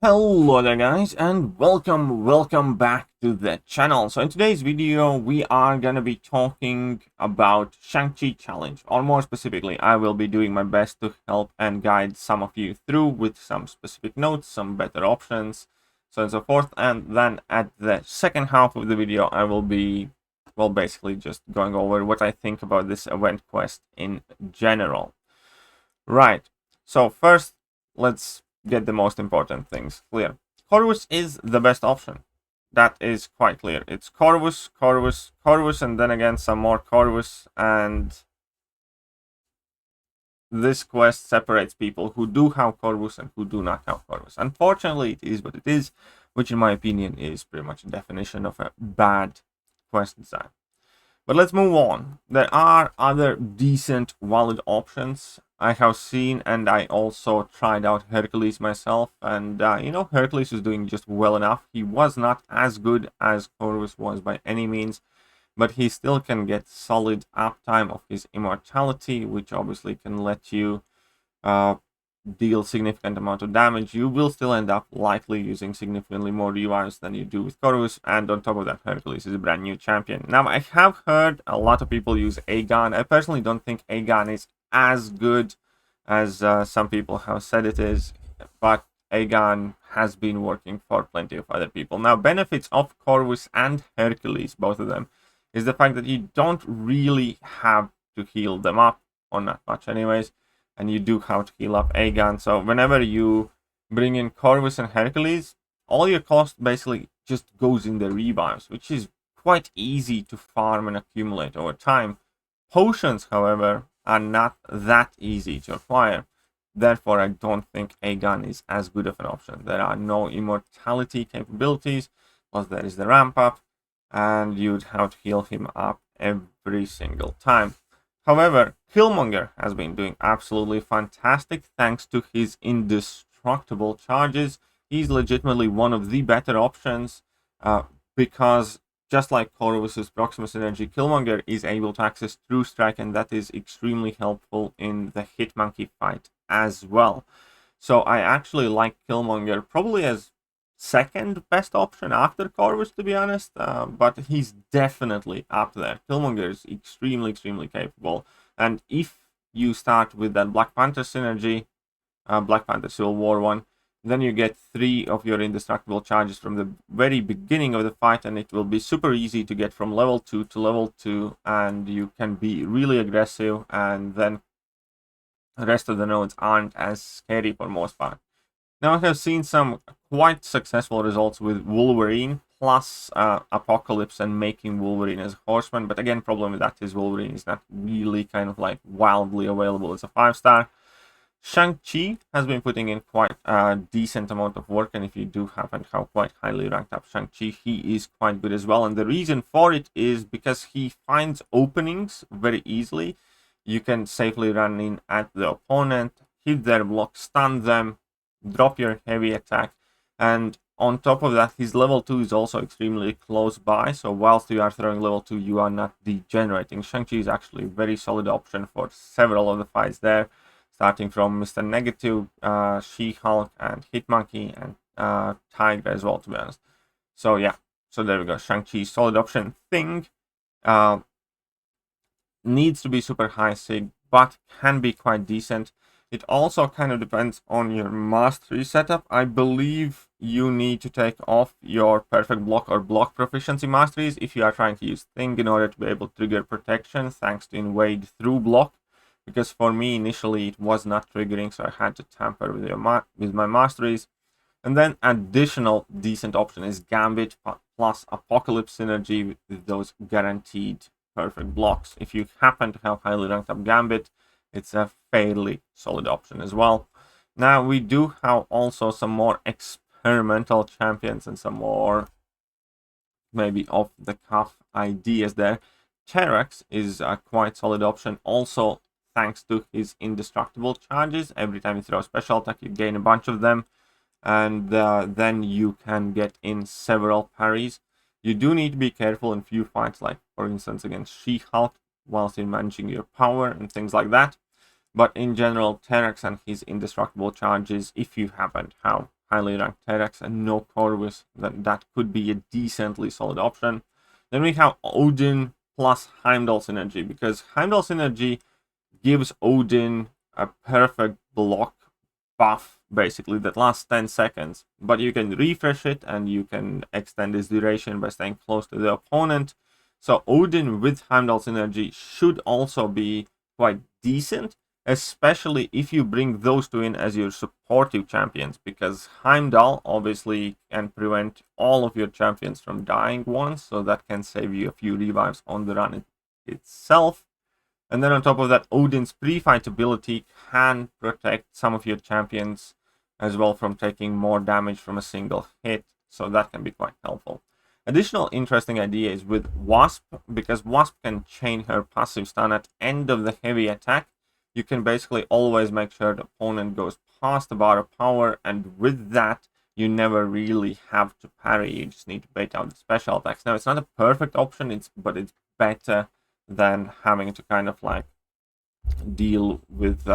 Hello there guys, and welcome back to the channel. So in today's video we are gonna be talking about Shang-Chi challenge, or more specifically I will be doing my best to help and guide some of you through with some specific notes, some better options, so on and so forth. And then at the second half of the video I will be, well, basically just going over what I think about this event quest in general. Right, so first let's get the most important things clear. Corvus is the best option. That is quite clear. It's Corvus, Corvus, Corvus, and then again some more Corvus, and this quest separates people who do have Corvus and who do not have Corvus. Unfortunately, it is what it is, which in my opinion is pretty much a definition of a bad quest design. But let's move on. There are other decent, valid options I have seen, and I also tried out Hercules myself, and Hercules is doing just well enough. He was not as good as Corvus was by any means, but he still can get solid uptime of his immortality, which obviously can let you deal significant amount of damage. You will still end up likely using significantly more revives than you do with Corvus, and on top of that, Hercules is a brand new champion. Now, I have heard a lot of people use Aegon. I personally don't think Aegon is as good as some people have said it is, but Aegon has been working for plenty of other people. Now, benefits of Corvus and Hercules, both of them, is the fact that you don't really have to heal them up, or not much anyways, and you do have to heal up Aegon. So whenever you bring in Corvus and Hercules, all your cost basically just goes in the revives, which is quite easy to farm and accumulate over time. Potions, however, are not that easy to acquire. Therefore, I don't think Aegon is as good of an option. There are no immortality capabilities, plus there is the ramp up, and you'd have to heal him up every single time. However, Killmonger has been doing absolutely fantastic thanks to his indestructible charges. He's legitimately one of the better options because just like Corvus's Proximus Energy, Killmonger is able to access True Strike, and that is extremely helpful in the Hit Monkey fight as well. So I actually like Killmonger probably as second best option after Corvus, to be honest, but he's definitely up there. Killmonger is extremely capable, and if you start with that Black Panther synergy, Black Panther Civil War one, then you get 3 of your indestructible charges from the very beginning of the fight, and it will be super easy to get from level 2 to level 2, and you can be really aggressive, and then the rest of the nodes aren't as scary for most part. Now, I have seen some quite successful results with Wolverine plus Apocalypse and making Wolverine as a horseman, but again, problem with that is Wolverine is not really kind of like wildly available as a 5-star. Shang-Chi has been putting in quite a decent amount of work, and if you do happen to have quite highly ranked up Shang-Chi, he is quite good as well, and the reason for it is because he finds openings very easily. You can safely run in at the opponent, hit their block, stun them, drop your heavy attack, and on top of that, his level 2 is also extremely close by, so whilst you are throwing level 2, you are not degenerating. Shang-Chi is actually a very solid option for several of the fights there, starting from Mr. Negative, She-Hulk, and Hitmonkey, and Tiger as well, to be honest. So yeah, so there we go. Shang-Chi, solid option. Thing needs to be super high sig, but can be quite decent. It also kind of depends on your mastery setup. I believe you need to take off your perfect block or block proficiency masteries if you are trying to use Thing in order to be able to trigger protection thanks to invade through block. Because for me, initially, it was not triggering, so I had to tamper with my masteries. And then additional decent option is Gambit plus Apocalypse synergy with those guaranteed perfect blocks. If you happen to have highly ranked up Gambit, it's a fairly solid option as well. Now, we do have also some more experimental champions and some more maybe off-the-cuff ideas there. Terax is a quite solid option, also thanks to his indestructible charges. Every time you throw a special attack, you gain a bunch of them, and then you can get in several parries. You do need to be careful in few fights, like for instance against She-Hulk, whilst you're managing your power and things like that. But in general, Terax and his indestructible charges, if you happen to have highly ranked T-Rex and no Corvus, then that could be a decently solid option. Then we have Odin plus Heimdall synergy, because Heimdall synergy gives Odin a perfect block buff, basically, that lasts 10 seconds. But you can refresh it and you can extend its duration by staying close to the opponent. So Odin with Heimdall synergy should also be quite decent, especially if you bring those two in as your supportive champions, because Heimdall obviously can prevent all of your champions from dying once, so that can save you a few revives on the run itself. And then on top of that, Odin's pre-fight ability can protect some of your champions as well from taking more damage from a single hit, so that can be quite helpful. Additional interesting idea is with Wasp, because Wasp can chain her passive stun at end of the heavy attack. You can basically always make sure the opponent goes past the bar of power, and with that, you never really have to parry. You just need to bait out the special attacks. Now, it's not a perfect option, but it's better than having to kind of like deal with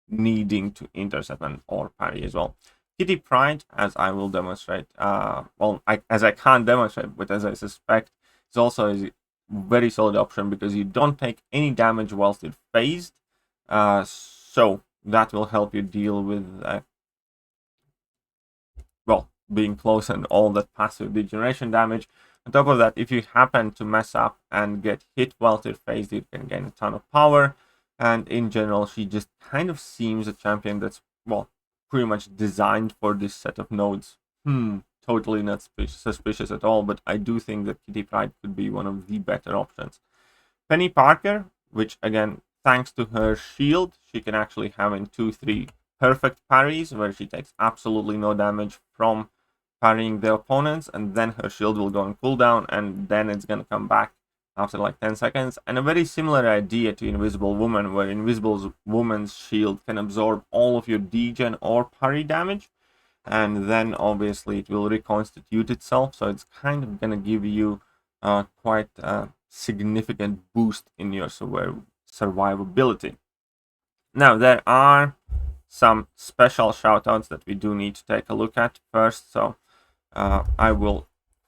needing to intercept or parry as well. Kitty Pryde, as I will demonstrate, as I can't demonstrate, but as I suspect, is also a very solid option because you don't take any damage whilst it's phased. So that will help you deal with, being close and all that passive degeneration damage. On top of that, if you happen to mess up and get hit whilst you're phased, you can gain a ton of power. And in general, she just kind of seems a champion that's, pretty much designed for this set of nodes. Totally not suspicious at all, but I do think that Kitty Pryde could be one of the better options. Penny Parker, which again, thanks to her shield, she can actually have in 2-3 perfect parries where she takes absolutely no damage from parrying the opponents, and then her shield will go on cooldown, and then it's going to come back after like 10 seconds. And a very similar idea to Invisible Woman, where Invisible Woman's shield can absorb all of your degen or parry damage, and then obviously it will reconstitute itself, so it's kind of going to give you quite a significant boost in your survivability. Now, there are some special shoutouts that we do need to take a look at first, so I will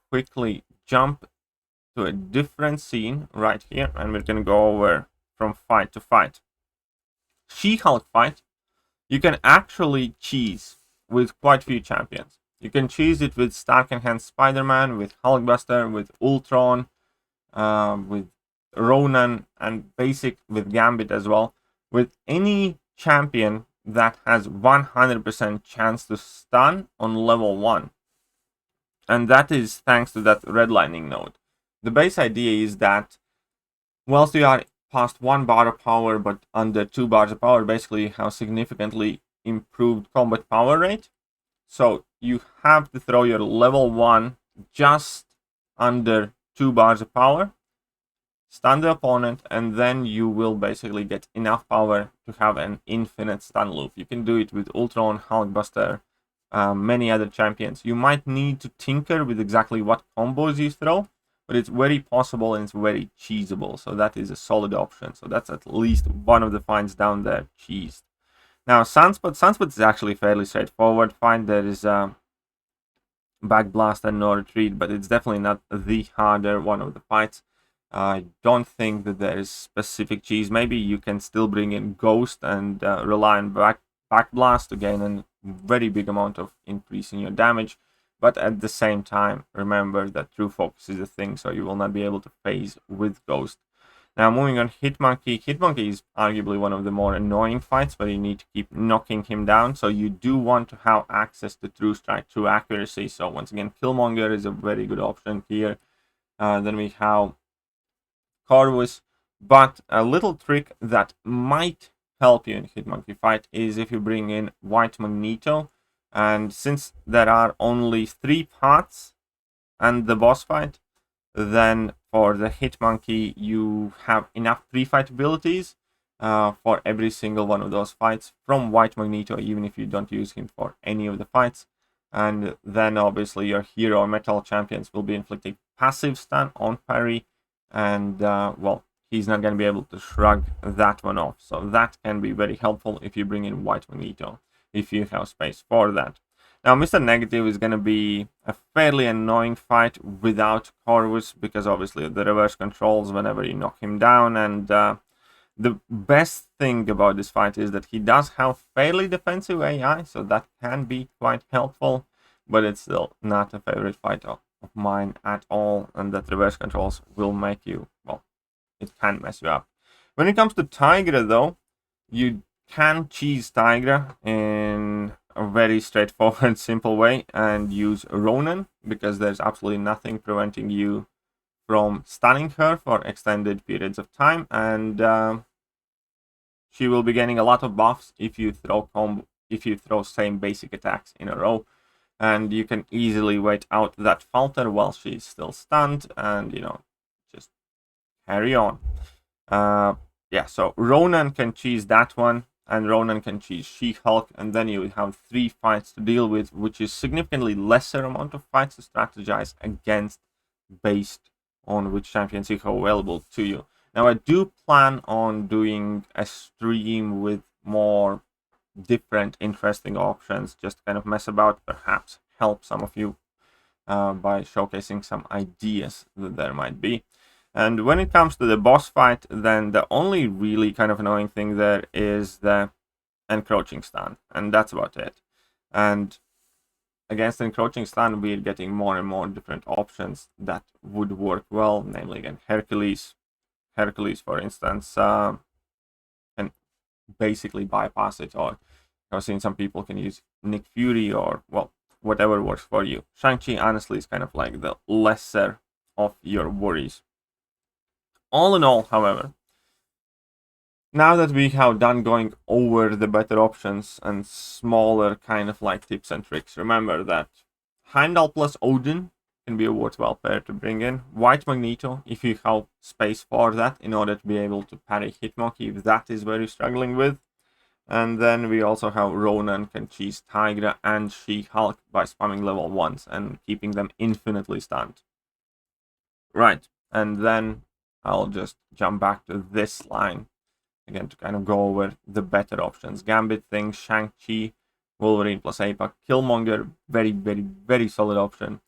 quickly jump to a different scene right here, and we're going to go over from fight to fight. She-Hulk fight, you can actually cheese with quite a few champions. You can cheese it with Stark Enhanced Spider-Man, with Hulkbuster, with Ultron, with Ronan, and basic with Gambit as well. With any champion that has 100% chance to stun on level 1. And that is thanks to that redlining node. The base idea is that whilst you are past 1 bar of power but under 2 bars of power, basically you have significantly improved combat power rate. So you have to throw your level 1 just under 2 bars of power, stun the opponent, and then you will basically get enough power to have an infinite stun loop. You can do it with Ultron, Hulkbuster, many other champions. You might need to tinker with exactly what combos you throw, but it's very possible and it's very cheesable, so that is a solid option. So that's at least one of the finds down there cheesed. Now, Sunspot is actually fairly straightforward find. There is Backblast and No Retreat, but it's definitely not the harder one of the fights. I don't think that there is specific cheese. Maybe you can still bring in Ghost and rely on Backblast to gain a very big amount of increase in your damage. But at the same time, remember that true focus is a thing, so you will not be able to phase with Ghost. Now, moving on, Hitmonkey. Hitmonkey is arguably one of the more annoying fights where you need to keep knocking him down. So you do want to have access to True Strike, True Accuracy. So once again, Killmonger is a very good option here. Then we have Corvus. But a little trick that might help you in Hitmonkey fight is if you bring in White Magneto. And since there are only 3 parts and the boss fight, then for the Hitmonkey you have enough pre-fight abilities for every single one of those fights from White Magneto, even if you don't use him for any of the fights. And then obviously your hero metal champions will be inflicting passive stun on parry, and he's not going to be able to shrug that one off. So that can be very helpful if you bring in White Magneto, if you have space for that. Now, Mr. Negative is going to be a fairly annoying fight without Corvus, because obviously the reverse controls whenever you knock him down, and the best thing about this fight is that he does have fairly defensive AI, so that can be quite helpful, but it's still not a favorite fight of mine at all, and that reverse controls will make you, well, it can mess you up. When it comes to Tigra, though, you can cheese Tigra in a very straightforward, simple way and use Ronan, because there's absolutely nothing preventing you from stunning her for extended periods of time, and she will be getting a lot of buffs if you throw same basic attacks in a row, and you can easily wait out that falter while she's still stunned, and just carry on. Yeah, so Ronan can cheese that one, and Ronan can cheese She-Hulk, and then you have 3 fights to deal with, which is significantly lesser amount of fights to strategize against based on which champions you have available to you. Now, I do plan on doing a stream with more different, interesting options, just kind of mess about, perhaps help some of you by showcasing some ideas that there might be. And when it comes to the boss fight, then the only really kind of annoying thing there is the encroaching stun, and that's about it. And against the encroaching stun, we're getting more and more different options that would work well, namely, again, Hercules. Hercules, for instance, can basically bypass it, or I've seen some people can use Nick Fury, or, well, whatever works for you. Shang-Chi, honestly, is kind of like the lesser of your worries. All in all, however, now that we have done going over the better options and smaller kind of like tips and tricks, remember that Heimdall plus Odin can be a worthwhile pair to bring in. White Magneto, if you have space for that, in order to be able to parry Hitmonkey, if that is where you're struggling with. And then we also have Ronan can cheese Tigra and She-Hulk by spamming level 1s and keeping them infinitely stunned. Right, and then I'll just jump back to this line again to kind of go over the better options. Gambit thing, Shang-Chi, Wolverine plus Apex, Killmonger, very, very, very solid option.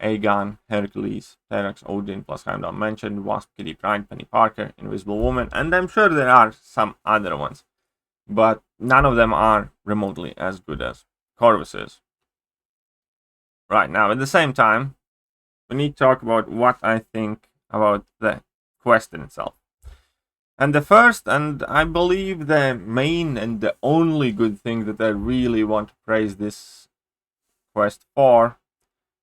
Aegon, Hercules, Terex, Odin plus Heimdall mentioned, Wasp, Kitty Pryde, Penny Parker, Invisible Woman, and I'm sure there are some other ones, but none of them are remotely as good as Corvus is. Right, now at the same time, we need to talk about what I think about the quest in itself. And the first, and I believe the main and the only good thing that I really want to praise this quest for,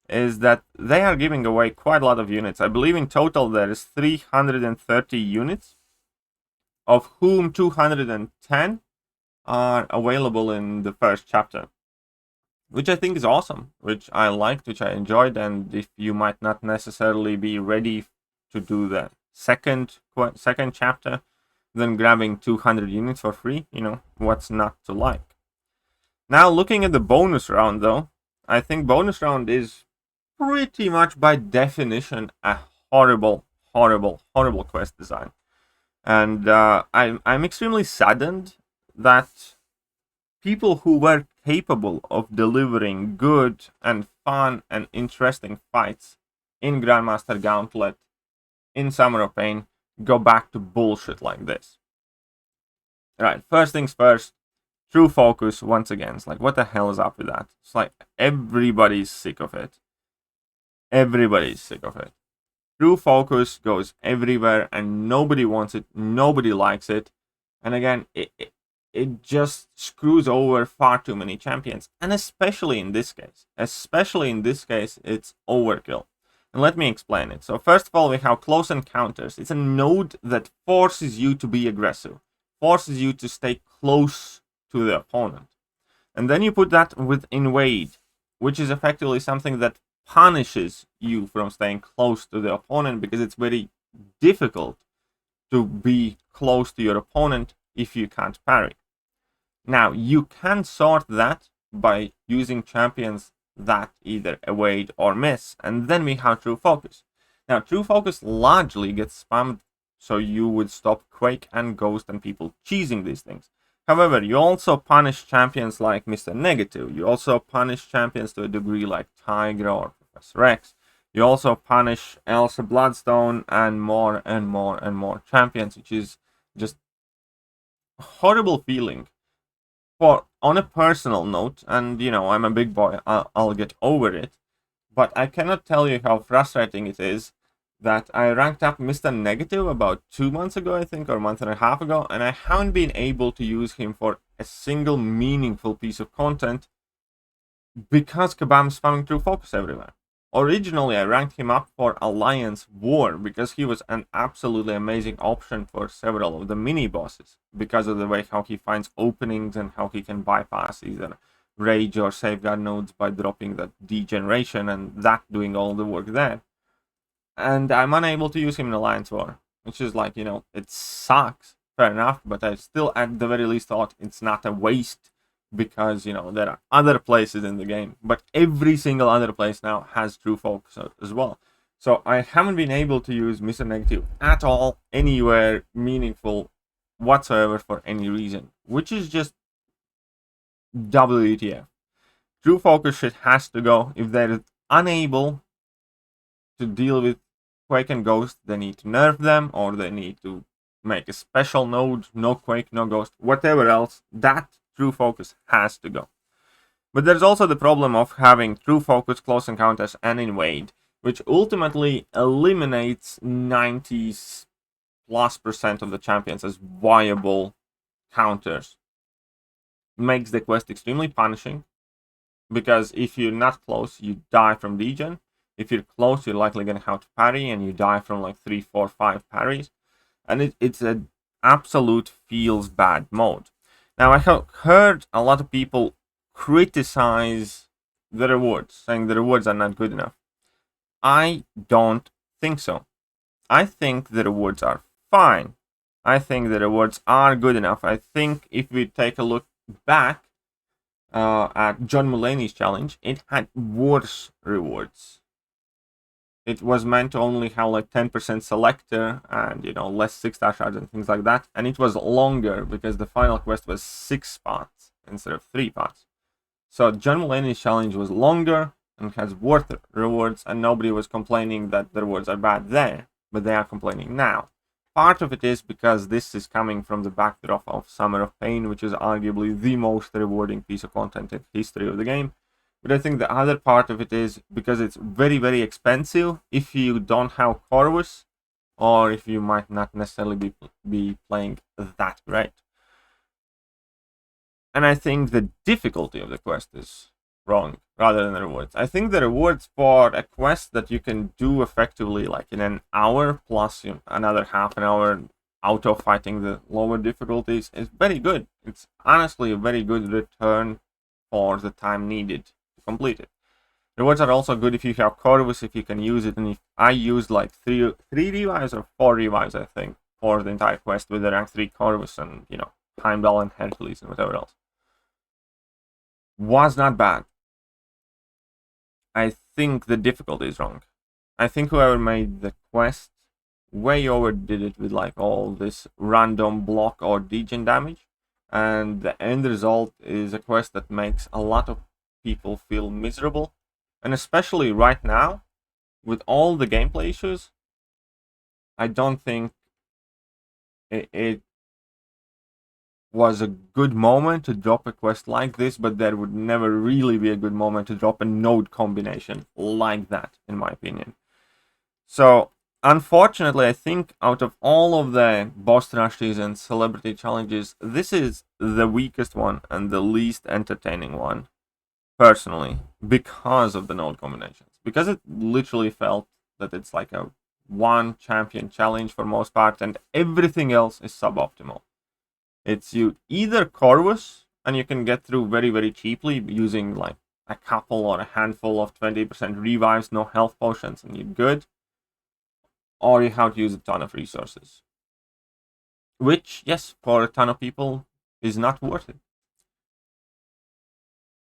is that they are giving away quite a lot of units. I believe in total there is 330 units, of whom 210 are available in the first chapter, which I think is awesome, which I liked, which I enjoyed. And if you might not necessarily be ready to do the second chapter, then grabbing 200 units for free, what's not to like. Now, looking at the bonus round, though, I think bonus round is pretty much by definition a horrible quest design. And I'm extremely saddened that people who were capable of delivering good and fun and interesting fights in Grandmaster Gauntlet, in Summer of Pain, go back to bullshit like this. Right, first things first, True Focus, once again, it's like, what the hell is up with that? It's like, everybody's sick of it. Everybody's sick of it. True Focus goes everywhere and nobody wants it, nobody likes it. And again, it just screws over far too many champions. And especially in this case, it's overkill. And let me explain it. So first of all, we have Close Encounters. It's a node that forces you to be aggressive, forces you to stay close to the opponent. And then you put that with Invade, which is effectively something that punishes you from staying close to the opponent, because it's very difficult to be close to your opponent if you can't parry. Now, you can sort that by using champions that either evade or miss, and then we have True Focus. Now, True Focus largely gets spammed, so you would stop Quake and Ghost and people cheesing these things. However, you also punish champions like Mr. Negative. You also punish champions to a degree like Tiger or Professor X. You also punish Elsa Bloodstone and more and more and more champions, which is just a horrible feeling. For on a personal note, and you know, I'm a big boy, I'll get over it, but I cannot tell you how frustrating it is that I ranked up Mr. Negative about 2 months ago, I think, or a month and a half ago, and I haven't been able to use him for a single meaningful piece of content because Kabam's spamming through focus everywhere. Originally, I ranked him up for Alliance War because he was an absolutely amazing option for several of the mini-bosses because of the way how he finds openings and how he can bypass either Rage or Safeguard nodes by dropping the degeneration and that doing all the work there. And I'm unable to use him in Alliance War, which is like, you know, it sucks, fair enough, but I still at the very least thought it's not a waste because, you know, there are other places in the game, but every single other place now has true focus as well. So I haven't been able to use Mr. Negative at all, anywhere meaningful whatsoever for any reason, which is just WTF. True focus shit has to go. If they're unable to deal with Quake and Ghost, they need to nerf them, or they need to make a special node, no Quake, no Ghost, whatever else. That true focus has to go. But there's also the problem of having true focus, close encounters, and invade, which ultimately eliminates 90+% of the champions as viable counters. Makes the quest extremely punishing, because if you're not close, you die from degen. If you're close, you're likely going to have to parry, and you die from like 3, 4, 5 parries. And it's an absolute feels bad mode. Now, I have heard a lot of people criticize the rewards, saying the rewards are not good enough. I don't think so. I think the rewards are fine. I think the rewards are good enough. I think if we take a look back at John Mulaney's challenge, it had worse rewards. It was meant to only have like 10% selector and, you know, less 6-star shards and things like that. And it was longer because the final quest was 6 spots instead of 3 spots. So John Mulaney's challenge was longer and has worse rewards, and nobody was complaining that the rewards are bad there, but they are complaining now. Part of it is because this is coming from the backdrop of Summer of Pain, which is arguably the most rewarding piece of content in the history of the game. But I think the other part of it is because it's very, very expensive if you don't have Corvus, or if you might not necessarily be playing that great. And I think the difficulty of the quest is wrong, rather than the rewards. I think the rewards for a quest that you can do effectively like in an hour plus another half an hour auto fighting the lower difficulties is very good. It's honestly a very good return for the time needed to complete it. Rewards are also good if you have Corvus, if you can use it, and if I used like three revives or 4 revives, I think, for the entire quest with the rank 3 Corvus and, you know, Heimdall and Hercules and whatever else. Was not bad. I think the difficulty is wrong. I think whoever made the quest way overdid it with like all this random block or degen damage, and the end result is a quest that makes a lot of people feel miserable. And especially right now, with all the gameplay issues, I don't think it was a good moment to drop a quest like this, but there would never really be a good moment to drop a node combination like that, in my opinion. So, unfortunately, I think out of all of the boss rushes and celebrity challenges, this is the weakest one and the least entertaining one, personally, because of the node combinations. Because it literally felt that it's like a one champion challenge for most part, and everything else is suboptimal. It's you either Corvus, and you can get through very, very cheaply using like a couple or a handful of 20% revives, no health potions, and you're good. Or you have to use a ton of resources. Which, yes, for a ton of people, is not worth it.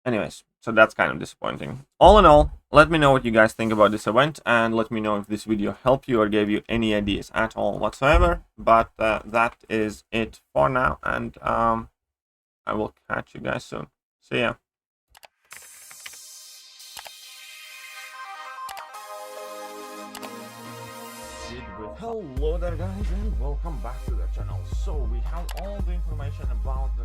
Anyways, so that's kind of disappointing. All in all, let me know what you guys think about this event, and let me know if this video helped you or gave you any ideas at all whatsoever. But that is it for now, and I will catch you guys soon. See ya. Hello there guys, and welcome back to the channel. So we have all the information about the